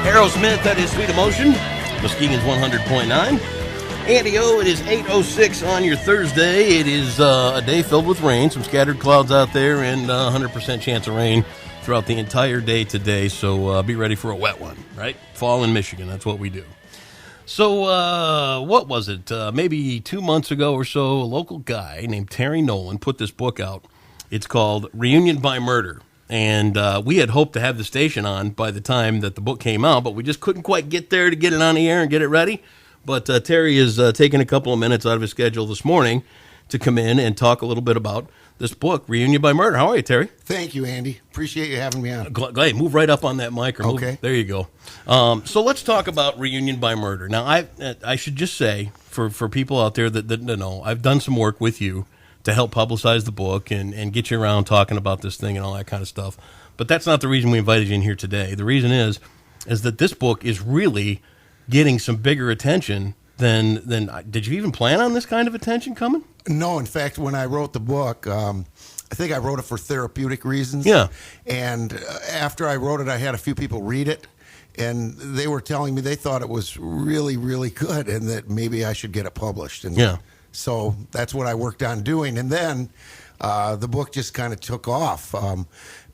Aerosmith, that is Sweet Emotion. Muskegon's 100.9. Andy O, it is 8:06 on your Thursday. It is a day filled with rain, some scattered clouds out there, and 100% chance of rain throughout the entire day today. So be ready for a wet one, right? Fall in Michigan, that's what we do. So what was it? Maybe 2 months ago or so, a local guy named Terry Nolan put this book out. It's called Reunion by Murder. And we had hoped to have the station on by the time that the book came out, but we just couldn't quite get there to get it on the air and get it ready. But Terry is taking a couple of minutes out of his schedule this morning to come in and talk a little bit about this book, Reunion by Murder. How are you, Terry? Thank you, Andy. Appreciate you having me on. Glad. Move right up on that mic. Okay. There you go. So let's talk about Reunion by Murder. Now, I should just say, for people out there that know, I've done some work with you to help publicize the book and get you around talking about this thing and all that kind of stuff. But that's not the reason we invited you in here today. The reason is that this book is really getting some bigger attention than did you even plan on this kind of attention coming? No, in fact, when I wrote the book, I think I wrote it for therapeutic reasons. Yeah. And after I wrote it, I had a few people read it, and they were telling me they thought it was really, really good and that maybe I should get it published. And yeah. So that's what I worked on doing. And then the book just kind of took off.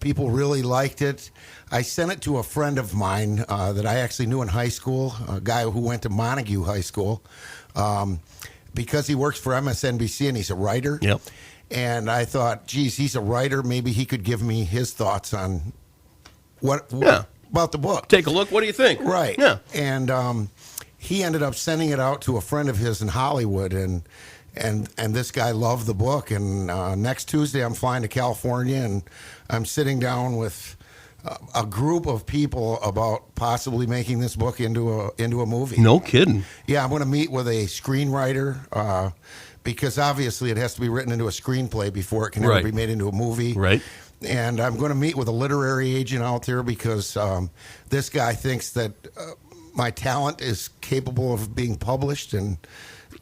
People really liked it. I sent it to a friend of mine that I actually knew in high school, a guy who went to Montague High School, because he works for MSNBC and he's a writer. Yep. And I thought, geez, he's a writer. Maybe he could give me his thoughts on what about the book. Take a look. What do you think? Right. Yeah. And he ended up sending it out to a friend of his in Hollywood, and this guy loved the book. And next Tuesday, I'm flying to California, and I'm sitting down with a group of people about possibly making this book into a movie. No kidding. Yeah, I'm going to meet with a screenwriter because obviously it has to be written into a screenplay before it can ever be made into a movie. Right. And I'm going to meet with a literary agent out there because this guy thinks that my talent is capable of being published. And,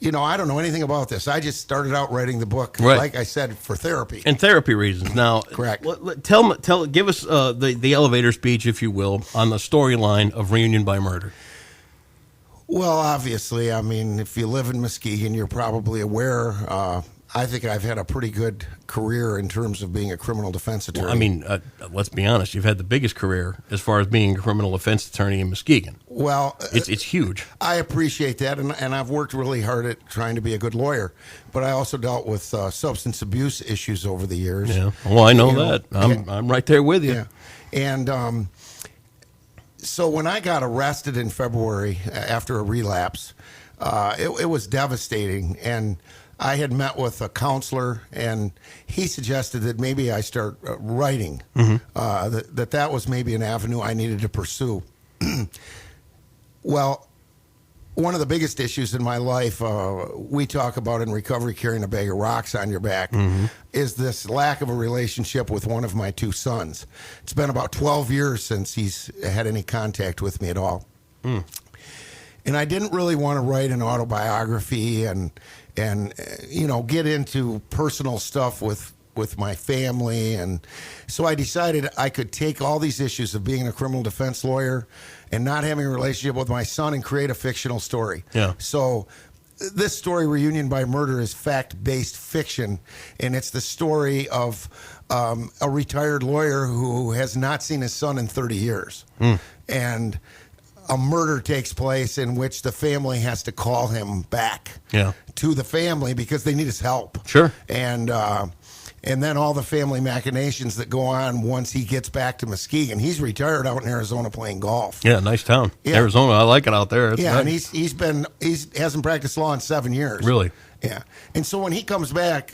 I don't know anything about this. I just started out writing the book, like I said, for therapy. And therapy reasons. Now, correct. Give us the elevator speech, if you will, on the storyline of Reunion by Murder. Well, obviously, I mean, if you live in Muskegon, you're probably aware. I think I've had a pretty good career in terms of being a criminal defense attorney. Well, I mean, let's be honest. You've had the biggest career as far as being a criminal defense attorney in Muskegon. Well, it's huge. I appreciate that, and I've worked really hard at trying to be a good lawyer. But I also dealt with substance abuse issues over the years. Yeah. Well, I know that. I'm right there with you. Yeah. And so when I got arrested in February after a relapse, it was devastating. And I had met with a counselor, and he suggested that maybe I start writing, that was maybe an avenue I needed to pursue. Well, one of the biggest issues in my life, we talk about in recovery carrying a bag of rocks on your back, is this lack of a relationship with one of my two sons. It's been about 12 years since he's had any contact with me at all. And I didn't really want to write an autobiography and get into personal stuff with my family. And so I decided I could take all these issues of being a criminal defense lawyer and not having a relationship with my son and create a fictional story. Yeah. So this story, Reunion by Murder, is fact-based fiction, and it's the story of a retired lawyer who has not seen his son in 30 years. And a murder takes place in which the family has to call him back to the family because they need his help. Sure. And then all the family machinations that go on once he gets back to Muskegon. He's retired out in Arizona playing golf. Yeah, nice town. Yeah. Arizona, I like it out there. It's nice. And he hasn't practiced law in 7 years. Really? Yeah. And so when he comes back,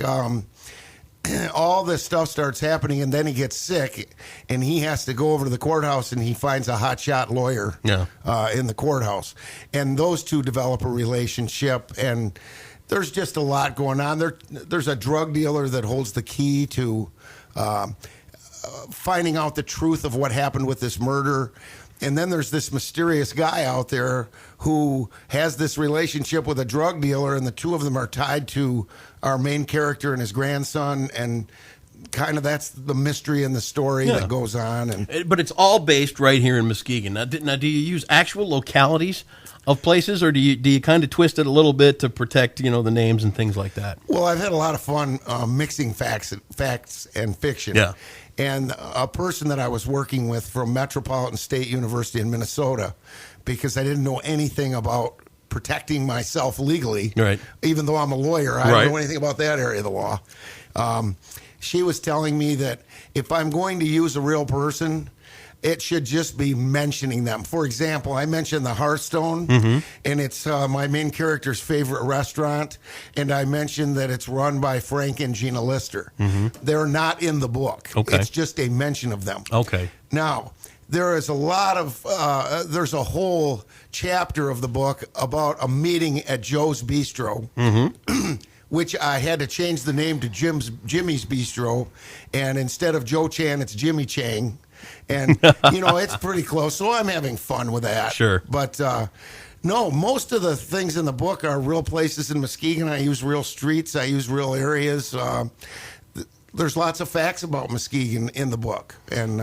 all this stuff starts happening, and then he gets sick, and he has to go over to the courthouse, and he finds a hotshot lawyer in the courthouse. And those two develop a relationship, and there's just a lot going on. There's a drug dealer that holds the key to finding out the truth of what happened with this murder. And then there's this mysterious guy out there who has this relationship with a drug dealer, and the two of them are tied to our main character and his grandson. And kind of that's the mystery and the story that goes on. And but it's all based right here in Muskegon. Now, do you use actual localities of places, or do you kind of twist it a little bit to protect the names and things like that? Well, I've had a lot of fun mixing facts and fiction. Yeah. And a person that I was working with from Metropolitan State University in Minnesota, because I didn't know anything about protecting myself legally, right? Even though I'm a lawyer, I don't know anything about that area of the law. She was telling me that if I'm going to use a real person, it should just be mentioning them. For example, I mentioned the Hearthstone, and it's my main character's favorite restaurant, and I mentioned that it's run by Frank and Gina Lister. They're not in the book. Okay. It's just a mention of them. Okay. Now, there is a lot of, there's a whole chapter of the book about a meeting at Joe's Bistro, which I had to change the name to Jimmy's Bistro, and instead of Joe Chan, it's Jimmy Chang. And, it's pretty close, so I'm having fun with that. Sure. But, no, most of the things in the book are real places in Muskegon. I use real streets. I use real areas. There's lots of facts about Muskegon in the book, and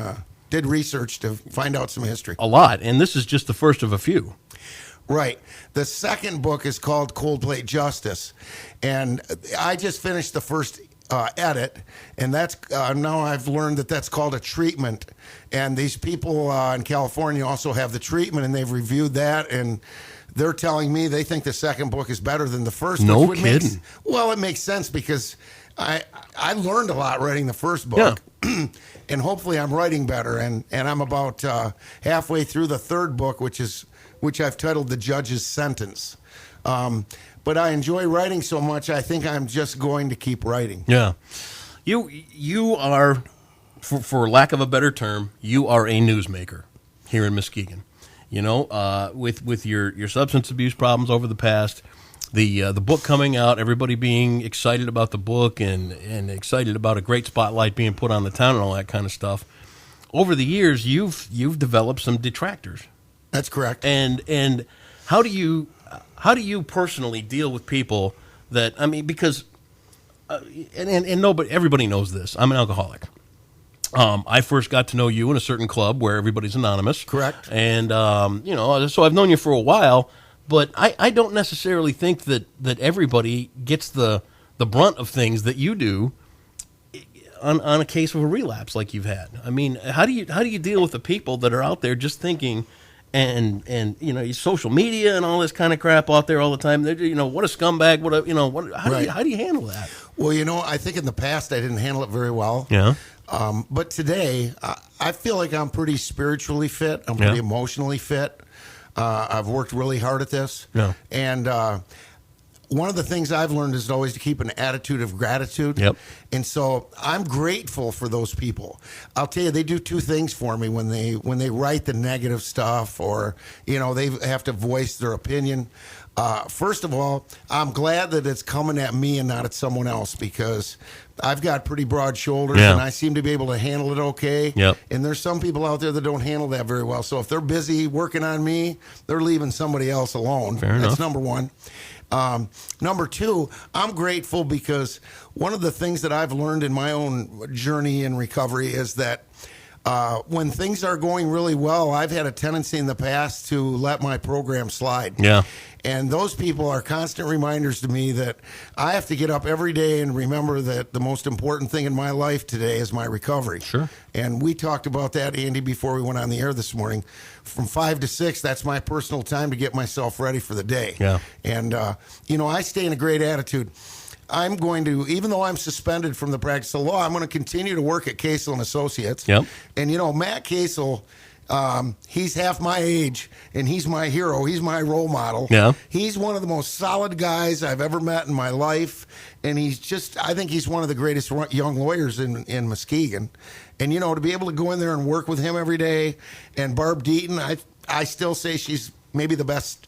did research to find out some history. A lot, and this is just the first of a few. Right. The second book is called Cold Plate Justice, and I just finished the first edit, and that's now I've learned that that's called a treatment, and these people in California also have the treatment, and they've reviewed that, and they're telling me they think the second book is better than the first. No kidding. It makes sense because I learned a lot writing the first book, and hopefully I'm writing better, and I'm about halfway through the third book, which I've titled The Judge's Sentence. But I enjoy writing so much, I think I'm just going to keep writing. Yeah. You are, for lack of a better term, you are a newsmaker here in Muskegon. With your substance abuse problems over the past, the book coming out, everybody being excited about the book and excited about a great spotlight being put on the town and all that kind of stuff. Over the years, you've developed some detractors. That's correct. And how do you personally deal with people that, because and nobody, everybody knows this. I'm an alcoholic. I first got to know you in a certain club where everybody's anonymous. Correct. And so I've known you for a while, but I don't necessarily think that everybody gets the brunt of things that you do on a case of a relapse like you've had. How do you deal with the people that are out there just thinking and social media and all this kind of crap out there all the time? What a scumbag! How do you handle that? Well, I think in the past I didn't handle it very well. Yeah. But today I feel like I'm pretty spiritually fit. I'm pretty emotionally fit. I've worked really hard at this. Yeah. And one of the things I've learned is always to keep an attitude of gratitude. Yep. And so I'm grateful for those people. I'll tell you, they do two things for me when they write the negative stuff or, they have to voice their opinion. First of all, I'm glad that it's coming at me and not at someone else because I've got pretty broad shoulders and I seem to be able to handle it okay. Yep. And there's some people out there that don't handle that very well. So if they're busy working on me, they're leaving somebody else alone. Fair enough. That's number one. Number two, I'm grateful because one of the things that I've learned in my own journey in recovery is that when things are going really well, I've had a tendency in the past to let my program slide. Yeah. And those people are constant reminders to me that I have to get up every day and remember that the most important thing in my life today is my recovery. Sure. And we talked about that, Andy, before we went on the air this morning. From 5 to 6, that's my personal time to get myself ready for the day. Yeah. And, I stay in a great attitude. I'm going to, even though I'm suspended from the practice of law, I'm going to continue to work at Casel and Associates. Yep. And, Matt Casel, he's half my age, and he's my hero. He's my role model. Yeah. He's one of the most solid guys I've ever met in my life, and I think he's one of the greatest young lawyers in Muskegon. And, to be able to go in there and work with him every day, and Barb Deaton, I still say she's maybe the best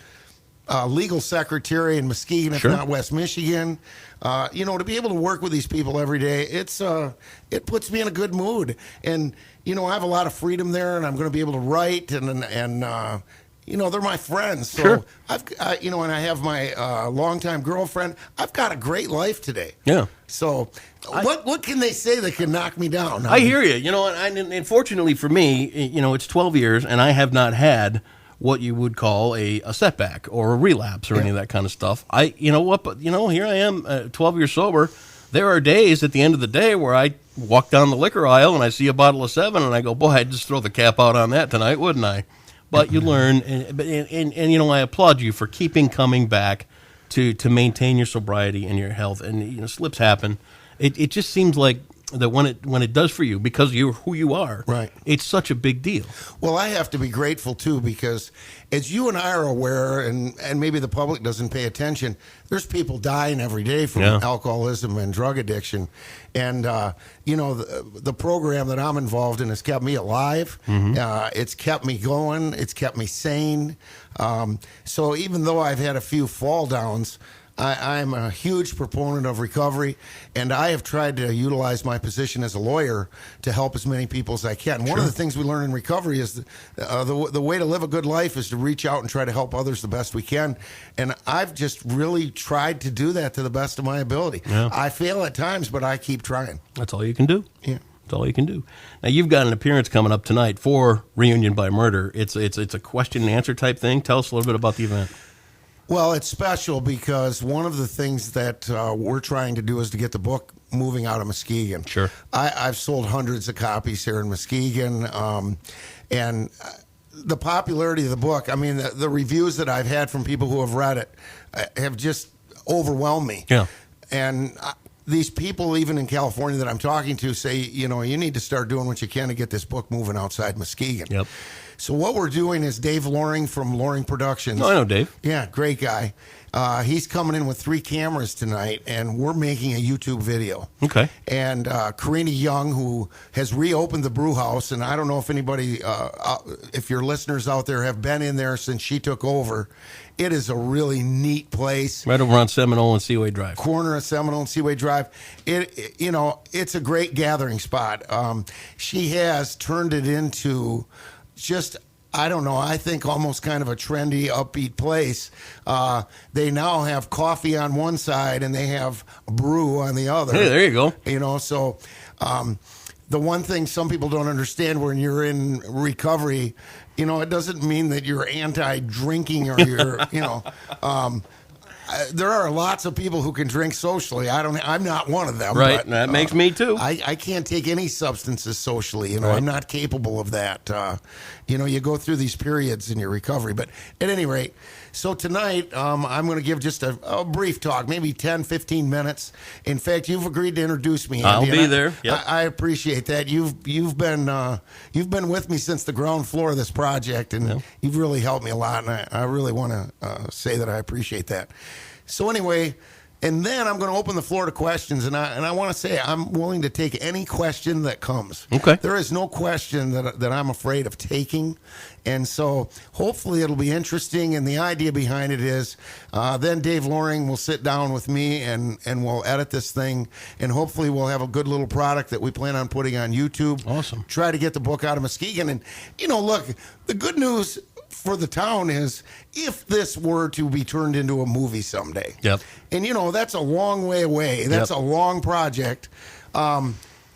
legal secretary in Muskegon, if not West Michigan. To be able to work with these people every day, it puts me in a good mood. And, I have a lot of freedom there, and I'm going to be able to write and they're my friends. So Sure. and I have my longtime girlfriend. I've got a great life today. Yeah. So what can they say that can knock me down? I hear you. And fortunately for me, it's 12 years, and I have not had what you would call a setback or a relapse or any of that kind of stuff. But here I am, 12 years sober. There are days at the end of the day where I walk down the liquor aisle and I see a bottle of 7 and I go, boy, I'd just throw the cap out on that tonight, wouldn't I? But you learn, and I applaud you for keeping coming back to maintain your sobriety and your health. And slips happen. It just seems like that when it does for you, because you're who you are, right? It's such a big deal. Well, I have to be grateful too, because as you and I are aware, and maybe the public doesn't pay attention, there's people dying every day from alcoholism and drug addiction, and the program that I'm involved in has kept me alive. It's kept me going. It's kept me sane. So even though I've had a few fall downs, I'm a huge proponent of recovery, and I have tried to utilize my position as a lawyer to help as many people as I can. One of the things we learn in recovery is the way to live a good life is to reach out and try to help others the best we can, and I've just really tried to do that to the best of my ability. Yeah. I fail at times, but I keep trying. That's all you can do. Yeah. That's all you can do. Now, you've got an appearance coming up tonight for Reunion by Murder. It's a question and answer type thing. Tell us a little bit about the event. Well, it's special because one of the things that we're trying to do is to get the book moving out of Muskegon. Sure. I've sold hundreds of copies here in Muskegon, and the popularity of the book, I mean, the reviews that I've had from people who have read it have just overwhelmed me. Yeah. And these people, even in California that I'm talking to, say, you need to start doing what you can to get this book moving outside Muskegon. Yep. So what we're doing is Dave Loring from Loring Productions. Oh, I know Dave. Yeah, great guy. He's coming in with 3 cameras tonight, and we're making a YouTube video. Okay. And Karina Young, who has reopened the brew house, and I don't know if anybody, if your listeners out there have been in there since she took over. It is a really neat place. Right over on Seminole and Seaway Drive. Corner of Seminole and Seaway Drive. It's a great gathering spot. She has turned it into just, I don't know, I think almost kind of a trendy, upbeat place. They now have coffee on one side and they have brew on the other. Hey, there you go. So the one thing some people don't understand when you're in recovery, it doesn't mean that you're anti-drinking or you're, there are lots of people who can drink socially. I'm not one of them. Right, but, that makes me too. I can't take any substances socially. Right. I'm not capable of that. You go through these periods in your recovery. But at any rate, so tonight I'm going to give just a brief talk, maybe 10, 15 minutes. In fact, you've agreed to introduce me, Andy. I'll be there. Yep. I appreciate that. You've been with me since the ground floor of this project, and you've really helped me a lot. And I really want to say that I appreciate that. So anyway, and then I'm going to open the floor to questions, and I want to say I'm willing to take any question that comes. Okay. There is no question that I'm afraid of taking, and so hopefully it'll be interesting. And the idea behind it is then Dave Loring will sit down with me and we'll edit this thing, and hopefully we'll have a good little product that we plan on putting on YouTube. Awesome. Try to get the book out of Muskegon, and look, the good news for the town is if this were to be turned into a movie someday. Yep. And that's a long way away. That's a long project. All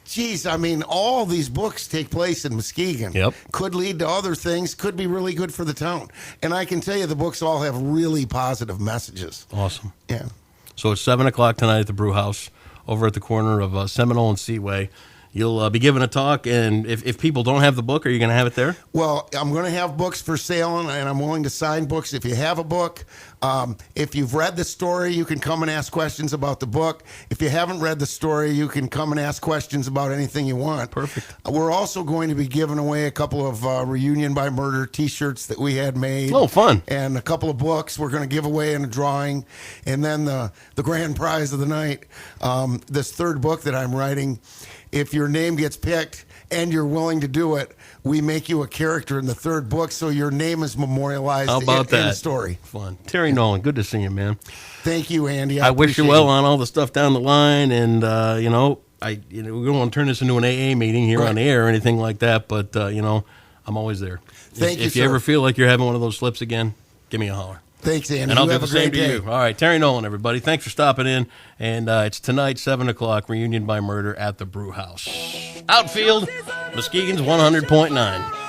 these books take place in Muskegon. Yep. Could lead to other things, could be really good for the town. And I can tell you the books all have really positive messages. Awesome. Yeah. So it's 7:00 tonight at the Brew House over at the corner of Seminole and Seaway. You'll be giving a talk, and if people don't have the book, are you going to have it there? Well, I'm going to have books for sale, and I'm willing to sign books. If you have a book, if you've read the story, you can come and ask questions about the book. If you haven't read the story, you can come and ask questions about anything you want. Perfect. We're also going to be giving away a couple of Reunion by Murder T-shirts that we had made. Oh, fun. And a couple of books we're going to give away in a drawing. And then the grand prize of the night, this third book that I'm writing, if your name gets picked and you're willing to do it, we make you a character in the third book, so your name is memorialized in the story. Fun. Terry Nolan, good to see you, man. Thank you, Andy. I wish you well on all the stuff down the line, and we don't want to turn this into an AA meeting here on the air or anything like that, but I'm always there. Thank you, If you sir. ever feel like you're having one of those slips again, give me a holler. Thanks, Andy. And I'll do have the a great same to day. you. All right, Terry Nolan, everybody. Thanks for stopping in. And it's tonight, 7 o'clock, Reunion by Murder at the Brew House. Outfield, Muskegon's 100.9.